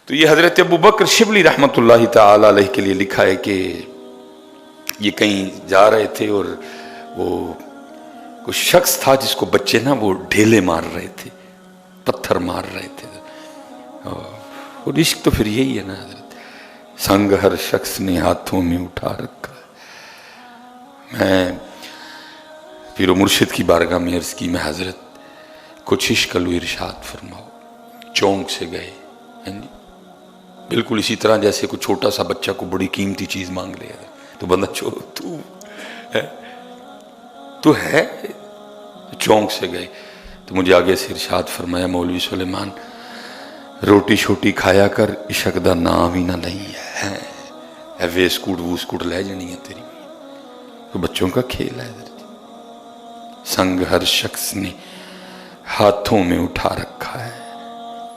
تو یہ حضرت ابو بکر شبلی رحمت اللہ تعالی علیہ کے لیے لکھا ہے کہ یہ کہیں جا رہے تھے اور وہ کوئی شخص تھا جس کو بچے نا وہ ڈھیلے مار رہے تھے، پتھر مار رہے تھے. اور عشق تو پھر یہی ہے نا حضرت، سنگ ہر شخص نے ہاتھوں میں اٹھا رکھا ہے. میں پیر و مرشد کی بارگاہ میں عرض کی، میں حضرت کچھ عشق لو ارشاد فرماؤ. چونک سے گئے، بالکل اسی طرح جیسے کوئی چھوٹا سا بچہ کو بڑی قیمتی چیز مانگ لے تو بندہ تو ہے. چونک سے گئے تو مجھے آگے سے ارشاد فرمایا، مولوی سلیمان روٹی شوٹی کھایا کر، عشق دا نام ہی نہ نہیں ہے، ویسکوٹ ووسکوٹ لے جانی ہے تیری، تو بچوں کا کھیل ہے. سنگ ہر شخص نے ہاتھوں میں اٹھا رکھا ہے،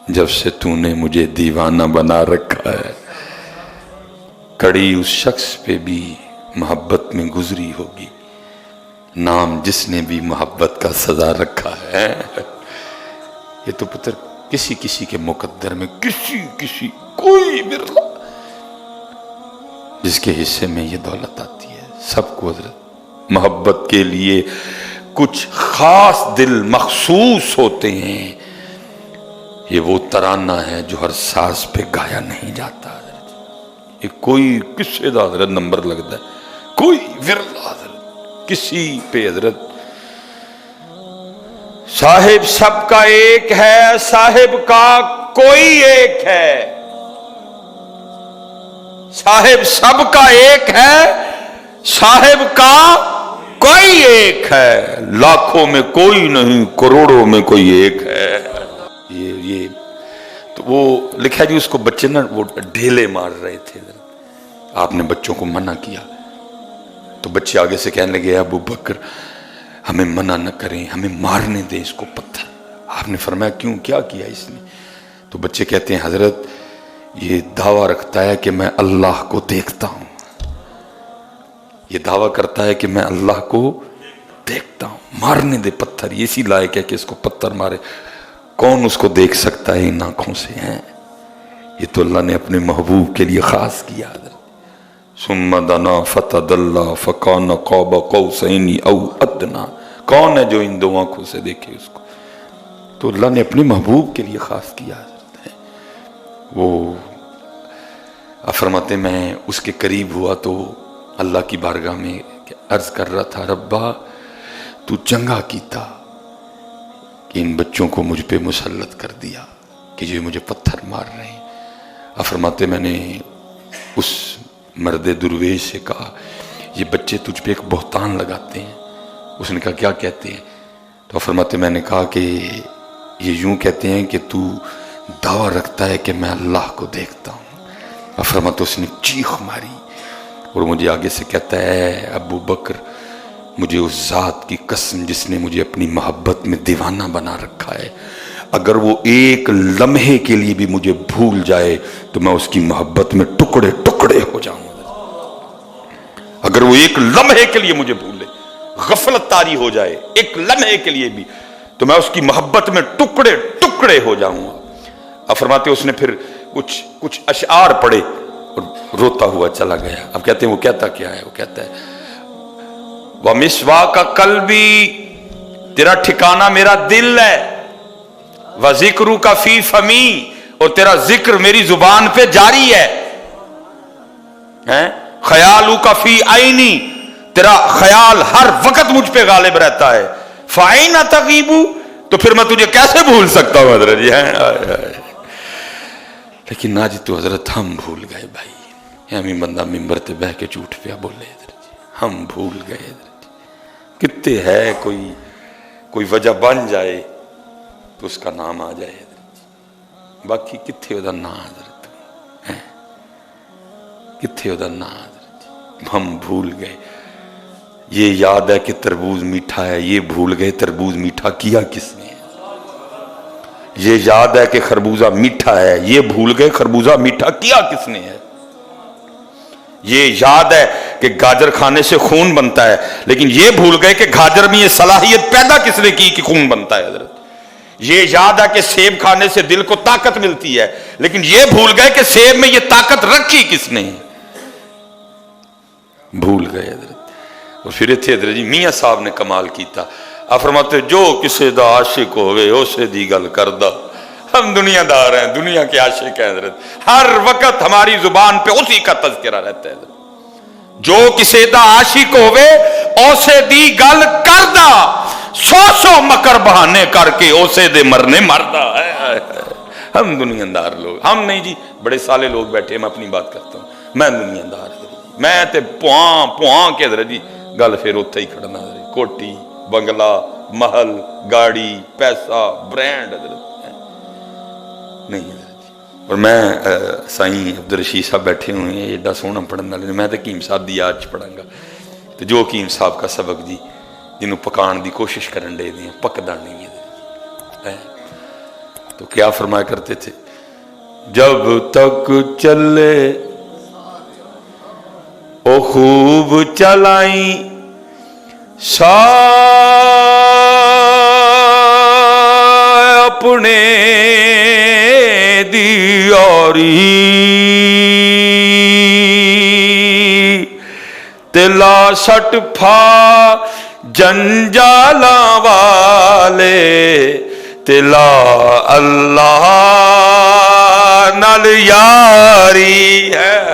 جب سے تو نے مجھے دیوانہ بنا رکھا ہے. کڑی اس شخص پہ بھی محبت میں گزری ہوگی، نام جس نے بھی محبت کا سزا رکھا ہے. یہ تو پتر کسی کسی کے مقدر میں کسی کوئی برلا جس کے حصے میں یہ دولت آتی ہے. سب کو حضرت محبت کے لیے کچھ خاص دل مخصوص ہوتے ہیں. یہ وہ ترانہ ہے جو ہر ساز پہ گایا نہیں جاتا حضرت. یہ کوئی کسی دا حضرت نمبر لگتا ہے، کوئی ورلا حضرت کسی پہ حضرت. صاحب سب کا ایک ہے، صاحب کا کوئی ایک ہے. صاحب سب کا ایک ہے، صاحب کا کوئی ایک ہے. لاکھوں میں کوئی نہیں، کروڑوں میں کوئی ایک ہے. یہ تو وہ لکھا جی اس کو بچے نا وہ ڈھیلے مار رہے تھے. آپ نے بچوں کو منع کیا تو بچے آگے سے کہنے لگے، ابو بکر ہمیں منع نہ کریں، ہمیں مارنے دیں اس کو پتھر. آپ نے فرمایا کیوں، کیا کیا اس نے؟ تو بچے کہتے ہیں حضرت یہ دعویٰ رکھتا ہے کہ میں اللہ کو دیکھتا ہوں، یہ دعویٰ کرتا ہے کہ میں اللہ کو دیکھتا ہوں، مارنے دے پتھر. یہ اسی لائق ہے کہ اس کو پتھر مارے. کون اس کو دیکھ سکتا ہے ان آنکھوں سے ہیں؟ یہ تو اللہ نے اپنے محبوب کے لیے خاص کیا. ثم دنا فتدلی فکان قاب قوسین او ادنا. کون ہے جو ان دو آنکھوں سے دیکھے اس کو؟ تو اللہ نے اپنے محبوب کے لیے خاص کیا. وہ فرماتے میں اس کے قریب ہوا تو اللہ کی بارگاہ میں عرض کر رہا تھا، ربا تو چنگا کیتا کہ ان بچوں کو مجھ پہ مسلط کر دیا کہ جو مجھے پتھر مار رہے ہیں. فرماتے میں نے اس مرد درویش سے کہا، یہ بچے تجھ پہ ایک بہتان لگاتے ہیں. اس نے کہا کیا کہتے ہیں؟ تو فرماتے میں نے کہا کہ یہ یوں کہتے ہیں کہ تو دعویٰ رکھتا ہے کہ میں اللہ کو دیکھتا ہوں. فرماتے اس نے چیخ ماری اور مجھے آگے سے کہتا ہے، ابو بکر مجھے اس ذات کی قسم جس نے مجھے اپنی محبت میں دیوانہ بنا رکھا ہے، اگر وہ ایک لمحے کے لیے بھی مجھے بھول جائے تو میں اس کی محبت میں ٹکڑے ٹکڑے ہو جاؤں. اگر وہ ایک لمحے کے لیے مجھے بھولے، غفلت طاری ہو جائے ایک لمحے کے لیے بھی، تو میں اس کی محبت میں ٹکڑے ٹکڑے ہو جاؤں. اب فرماتے اس نے پھر کچھ اشعار پڑھے اور روتا ہوا چلا گیا. اب کہتے ہیں وہ کہتا کیا ہے؟ وہ کہتا ہے وَمِسْوَاكَ قَلْبِي، تیرا ٹھکانہ میرا دل ہے، وَذِكْرُكَ فِي فَمِي، اور تیرا ذکر میری زبان پہ جاری ہے. خیالُکَ فِی عَینِی، تیرا خیال ہر وقت مجھ پہ غالب رہتا ہے. فَأَیْنَ تَغِیبُ، تو پھر میں تجھے کیسے بھول سکتا ہوں حضرت جی. لیکن آج تو حضرت ہم بھول گئے بھائی. ہمیں بندہ ممبر تے بہ کے جھوٹ پیا بولے حضرت جی، ہم بھول گئے حضرت جی. کتے ہے کوئی وجہ بن جائے تو اس کا نام آ جائے حضرت جی. باقی کتھے ہودا نا حضرت، کتھے ہودا نا حضرت جی. ہم بھول گئے. یہ یاد ہے کہ تربوز میٹھا ہے، یہ بھول گئے تربوز میٹھا کیا کس نے. یہ یاد ہے کہ خربوزہ میٹھا ہے، یہ بھول گئے خربوزہ میٹھا کیا کس نے ہے. یہ یاد ہے کہ گاجر کھانے سے خون بنتا ہے، لیکن یہ بھول گئے کہ گاجر میں یہ صلاحیت پیدا کس نے کی کہ خون بنتا ہے حضرت. یہ یاد ہے کہ سیب کھانے سے دل کو طاقت ملتی ہے، لیکن یہ بھول گئے کہ سیب میں یہ طاقت رکھی کس نے، بھول گئے حضرت۔ اور پھر اتنے حضرت جی میاں صاحب نے کمال کیتا، آپ فرماتے جو کسے دا عاشق ہوئے اسے دی گل کردہ۔ ہم دنیا دار ہیں، دنیا کے عاشق ہیں حضرت، ہر وقت ہماری زبان پہ اسی کا تذکرہ رہتا ہے حضرت۔ جو کسے دا عاشق ہوئے اسے دی گل کردہ، سو سو مکر بہانے کر کے اسے دے مرنے مردہ۔ ہم دنیا دار لوگ، ہم نہیں جی، بڑے سالے لوگ بیٹھے، میں اپنی بات کرتا ہوں، میں دنیا دار میں تے پوہاں کے حضرت جی گل پھر اتھے ہی کھڑنا حضرت، کوٹی بنگلہ محل گاڑی پیسہ برینڈ حضرت نہیں حضرت جی۔ اور میں سائیں عبدالرشید صاحب بیٹھے ہوئے ہیں ایڈا سونا پڑھنے والے، میں تو حکیم صاحب دی یاد پڑھاں گا، تو جو حکیم صاحب کا سبق جی جنہوں پکان دی کوشش کرن دے دیں پکدا نہیں ہے تو کیا فرمایا کرتے تھے، جب تک چلے او خوب چلائیں اپنے دیاری، تلا سٹ پھا جنجالا والے، تلا اللہ نال یاری ہے۔